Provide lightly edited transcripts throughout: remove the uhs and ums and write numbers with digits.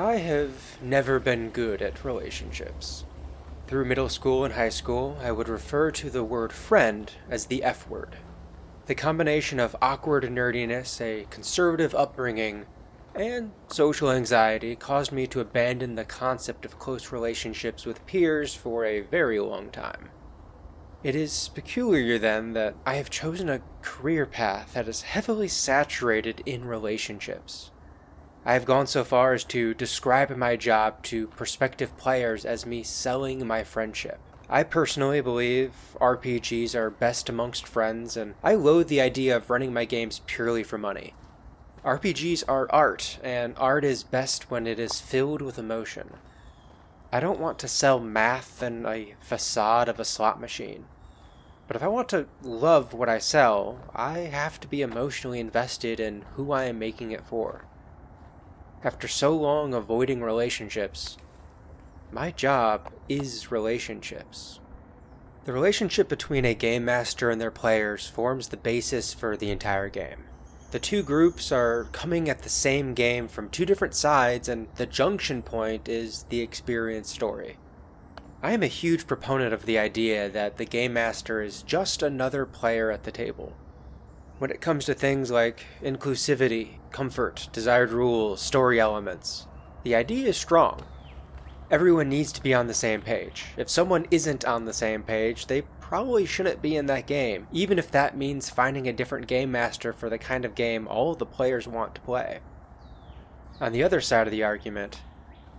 I have never been good at relationships. Through middle school and high school, I would refer to the word friend as the F word. The combination of awkward nerdiness, a conservative upbringing, and social anxiety caused me to abandon the concept of close relationships with peers for a very long time. It is peculiar, then, that I have chosen a career path that is heavily saturated in relationships. I have gone so far as to describe my job to prospective players as me selling my friendship. I personally believe RPGs are best amongst friends, and I loathe the idea of running my games purely for money. RPGs are art, and art is best when it is filled with emotion. I don't want to sell math and a facade of a slot machine. But if I want to love what I sell, I have to be emotionally invested in who I am making it for. After so long avoiding relationships, my job is relationships. The relationship between a game master and their players forms the basis for the entire game. The two groups are coming at the same game from two different sides, and the junction point is the experience story. I am a huge proponent of the idea that the game master is just another player at the table. When it comes to things like inclusivity, comfort, desired rules, story elements, the idea is strong. Everyone needs to be on the same page. If someone isn't on the same page, they probably shouldn't be in that game, even if that means finding a different game master for the kind of game all of the players want to play. On the other side of the argument,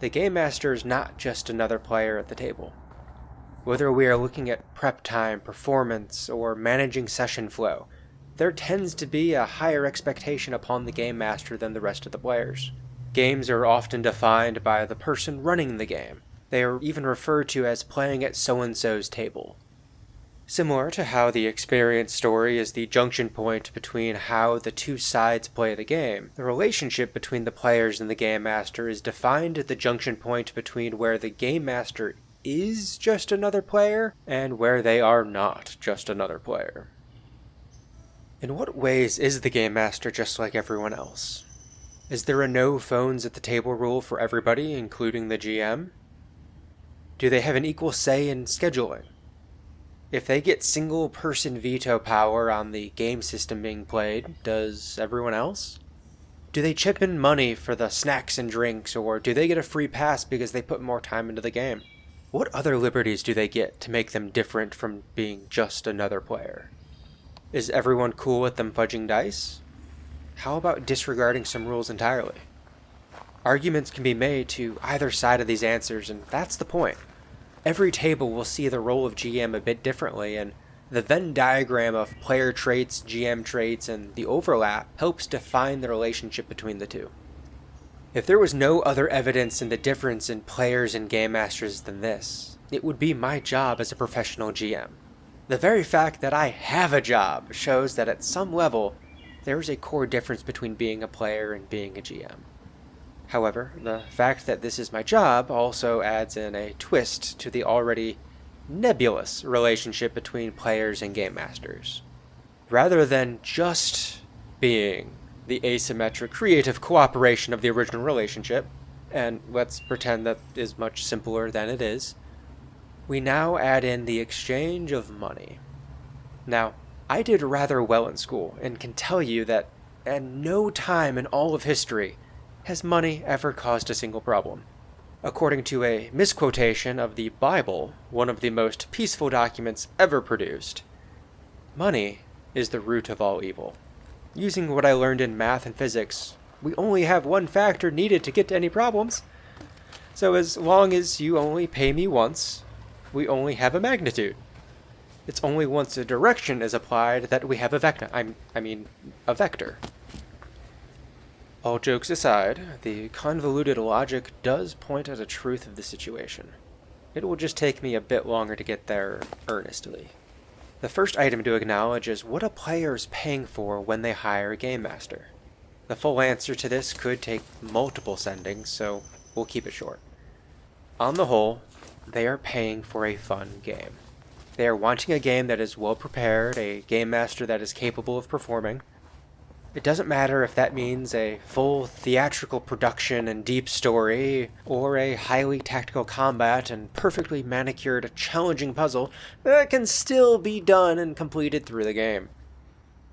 the game master is not just another player at the table. Whether we are looking at prep time, performance, or managing session flow, there tends to be a higher expectation upon the game master than the rest of the players. Games are often defined by the person running the game. They are even referred to as playing at so-and-so's table. Similar to how the experience story is the junction point between how the two sides play the game, the relationship between the players and the game master is defined at the junction point between where the game master is just another player and where they are not just another player. In what ways is the game master just like everyone else? Is there a no phones at the table rule for everybody, including the GM? Do they have an equal say in scheduling? If they get single-person veto power on the game system being played, does everyone else? Do they chip in money for the snacks and drinks, or do they get a free pass because they put more time into the game? What other liberties do they get to make them different from being just another player? Is everyone cool with them fudging dice? How about disregarding some rules entirely? Arguments can be made to either side of these answers, and that's the point. Every table will see the role of GM a bit differently, and the Venn diagram of player traits, GM traits, and the overlap helps define the relationship between the two. If there was no other evidence in the difference in players and game masters than this, it would be my job as a professional GM. The very fact that I have a job shows that at some level, there is a core difference between being a player and being a GM. However, the fact that this is my job also adds in a twist to the already nebulous relationship between players and game masters. Rather than just being the asymmetric creative cooperation of the original relationship, and let's pretend that is much simpler than it is, we now add in the exchange of money. Now, I did rather well in school, and can tell you that at no time in all of history has money ever caused a single problem. According to a misquotation of the Bible, one of the most peaceful documents ever produced, money is the root of all evil. Using what I learned in math and physics, we only have one factor needed to get to any problems. So as long as you only pay me once, we only have a magnitude. It's only once a direction is applied that we have a vector. A vector. All jokes aside, the convoluted logic does point at a truth of the situation. It will just take me a bit longer to get there earnestly. The first item to acknowledge is what a player is paying for when they hire a game master. The full answer to this could take multiple sendings, so we'll keep it short. On the whole, they are paying for a fun game. They are wanting a game that is well prepared, a game master that is capable of performing. It doesn't matter if that means a full theatrical production and deep story, or a highly tactical combat and perfectly manicured, challenging puzzle that can still be done and completed through the game.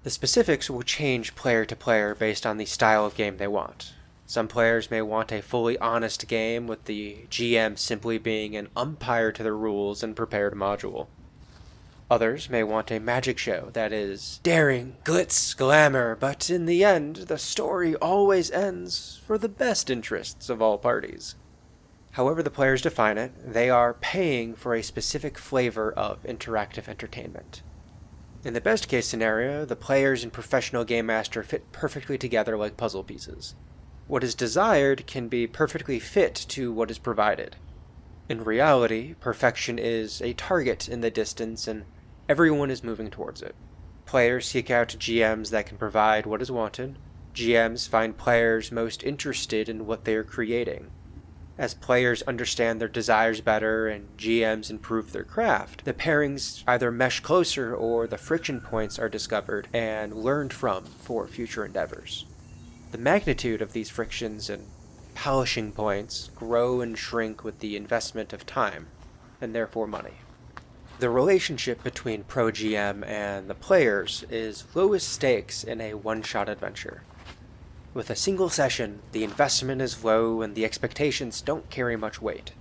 The specifics will change player to player based on the style of game they want. Some players may want a fully honest game with the GM simply being an umpire to the rules and prepared module. Others may want a magic show that is daring, glitz, glamour, but in the end, the story always ends for the best interests of all parties. However the players define it, they are paying for a specific flavor of interactive entertainment. In the best case scenario, the players and professional game master fit perfectly together like puzzle pieces. What is desired can be perfectly fit to what is provided. In reality, perfection is a target in the distance and everyone is moving towards it. Players seek out GMs that can provide what is wanted. GMs find players most interested in what they are creating. As players understand their desires better and GMs improve their craft, the pairings either mesh closer or the friction points are discovered and learned from for future endeavors. The magnitude of these frictions and polishing points grow and shrink with the investment of time, and therefore money. The relationship between Pro-GM and the players is lowest stakes in a one-shot adventure. With a single session, the investment is low and the expectations don't carry much weight.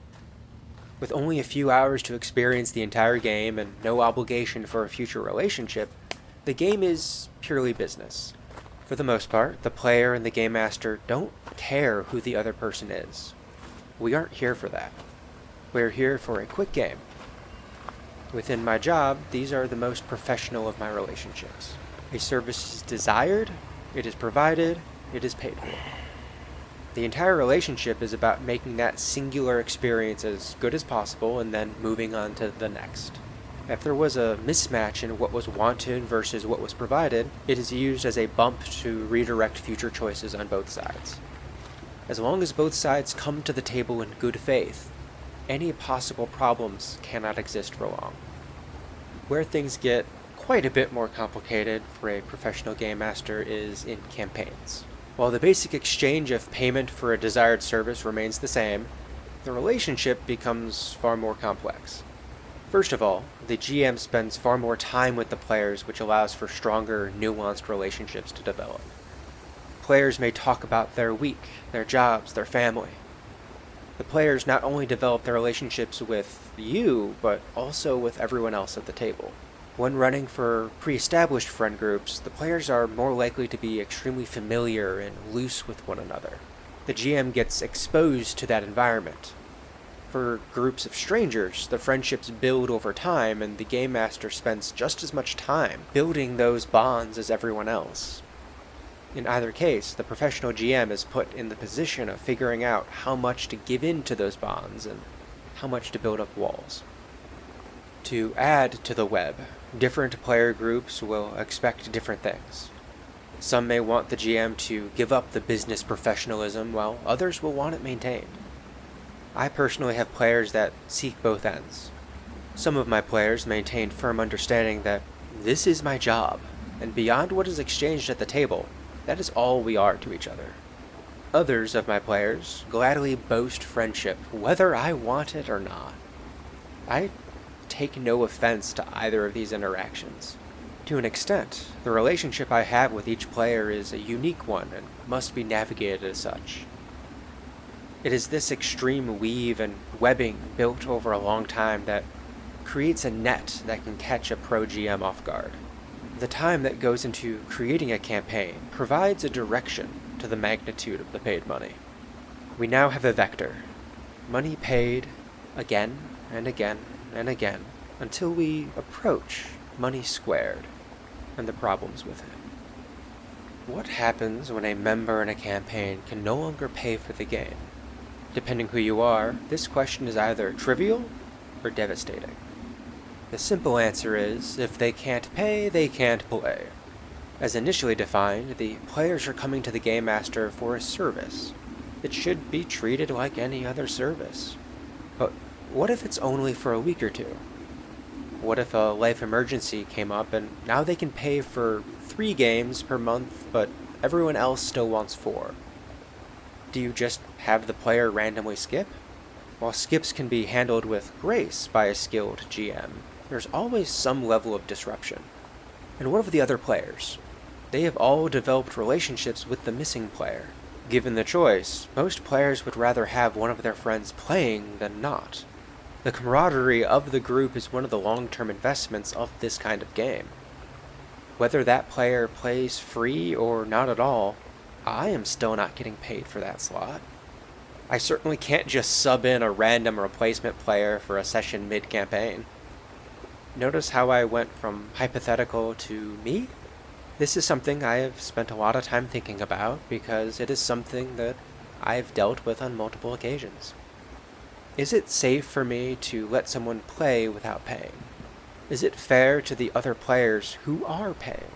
With only a few hours to experience the entire game and no obligation for a future relationship, the game is purely business. For the most part, the player and the game master don't care who the other person is. We aren't here for that. We're here for a quick game. Within my job, these are the most professional of my relationships. A service is desired, it is provided, it is paid for. The entire relationship is about making that singular experience as good as possible and then moving on to the next. If there was a mismatch in what was wanted versus what was provided, it is used as a bump to redirect future choices on both sides. As long as both sides come to the table in good faith, any possible problems cannot exist for long. Where things get quite a bit more complicated for a professional game master is in campaigns. While the basic exchange of payment for a desired service remains the same, the relationship becomes far more complex. First of all, the GM spends far more time with the players, which allows for stronger, nuanced relationships to develop. Players may talk about their week, their jobs, their family. The players not only develop their relationships with you, but also with everyone else at the table. When running for pre-established friend groups, the players are more likely to be extremely familiar and loose with one another. The GM gets exposed to that environment. For groups of strangers, the friendships build over time, and the game master spends just as much time building those bonds as everyone else. In either case, the professional GM is put in the position of figuring out how much to give in to those bonds and how much to build up walls. To add to the web, different player groups will expect different things. Some may want the GM to give up the business professionalism, while others will want it maintained. I personally have players that seek both ends. Some of my players maintain firm understanding that this is my job, and beyond what is exchanged at the table, that is all we are to each other. Others of my players gladly boast friendship, whether I want it or not. I take no offense to either of these interactions. To an extent, the relationship I have with each player is a unique one and must be navigated as such. It is this extreme weave and webbing built over a long time that creates a net that can catch a pro-GM off guard. The time that goes into creating a campaign provides a direction to the magnitude of the paid money. We now have a vector. Money paid again and again and again until we approach money squared and the problems with it. What happens when a member in a campaign can no longer pay for the game? Depending who you are, this question is either trivial or devastating. The simple answer is, if they can't pay, they can't play. As initially defined, the players are coming to the Game Master for a service. It should be treated like any other service. But what if it's only for a week or two? What if a life emergency came up and now they can pay for 3 games per month, but everyone else still wants 4? Do you just have the player randomly skip? While skips can be handled with grace by a skilled GM, there's always some level of disruption. And what of the other players? They have all developed relationships with the missing player. Given the choice, most players would rather have one of their friends playing than not. The camaraderie of the group is one of the long-term investments of this kind of game. Whether that player plays free or not at all, I am still not getting paid for that slot. I certainly can't just sub in a random replacement player for a session mid-campaign. Notice how I went from hypothetical to me? This is something I have spent a lot of time thinking about because it is something that I've dealt with on multiple occasions. Is it safe for me to let someone play without paying? Is it fair to the other players who are paying?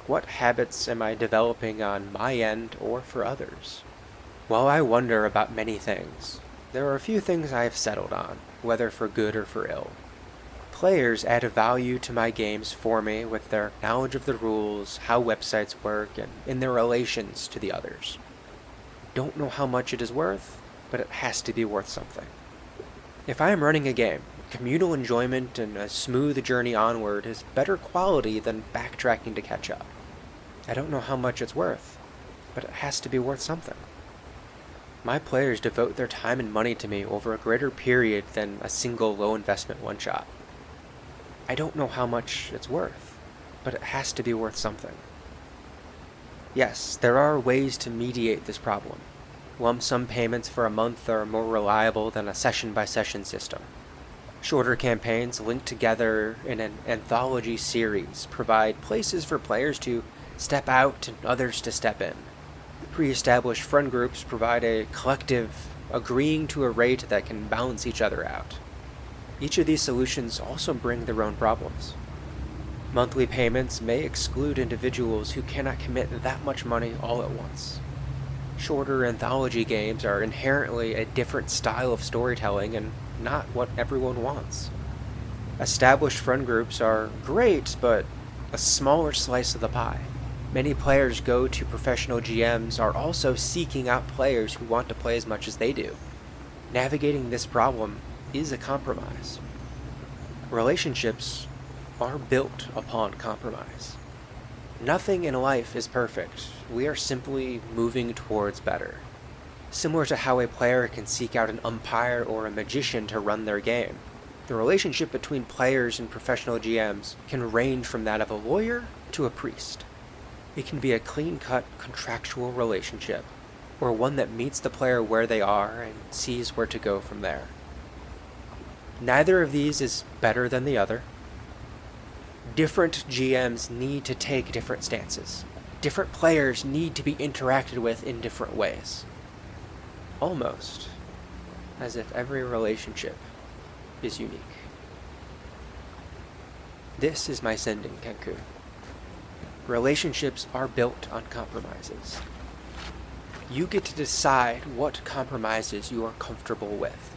What habits am I developing on my end or for others? While I wonder about many things, there are a few things I have settled on, whether for good or for ill. Players add value to my games for me with their knowledge of the rules, how websites work, and in their relations to the others. Don't know how much it is worth, but it has to be worth something. If I am running a game, communal enjoyment and a smooth journey onward is better quality than backtracking to catch up. I don't know how much it's worth, but it has to be worth something. My players devote their time and money to me over a greater period than a single low-investment one-shot. I don't know how much it's worth, but it has to be worth something. Yes, there are ways to mediate this problem. Lump sum payments for a month are more reliable than a session-by-session system. Shorter campaigns linked together in an anthology series provide places for players to step out and others to step in. Pre-established friend groups provide a collective agreeing to a rate that can balance each other out. Each of these solutions also bring their own problems. Monthly payments may exclude individuals who cannot commit that much money all at once. Shorter anthology games are inherently a different style of storytelling and not what everyone wants. Established friend groups are great, but a smaller slice of the pie. Many players go to professional GMs are also seeking out players who want to play as much as they do. Navigating this problem is a compromise. Relationships are built upon compromise. Nothing in life is perfect. We are simply moving towards better. Similar to how a player can seek out an umpire or a magician to run their game, the relationship between players and professional GMs can range from that of a lawyer to a priest. It can be a clean-cut contractual relationship, or one that meets the player where they are and sees where to go from there. Neither of these is better than the other. Different GMs need to take different stances. Different players need to be interacted with in different ways. Almost as if every relationship is unique. This is my SendingKenku. Relationships are built on compromises. You get to decide what compromises you are comfortable with.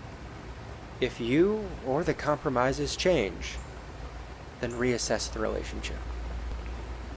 If you or the compromises change, then reassess the relationship.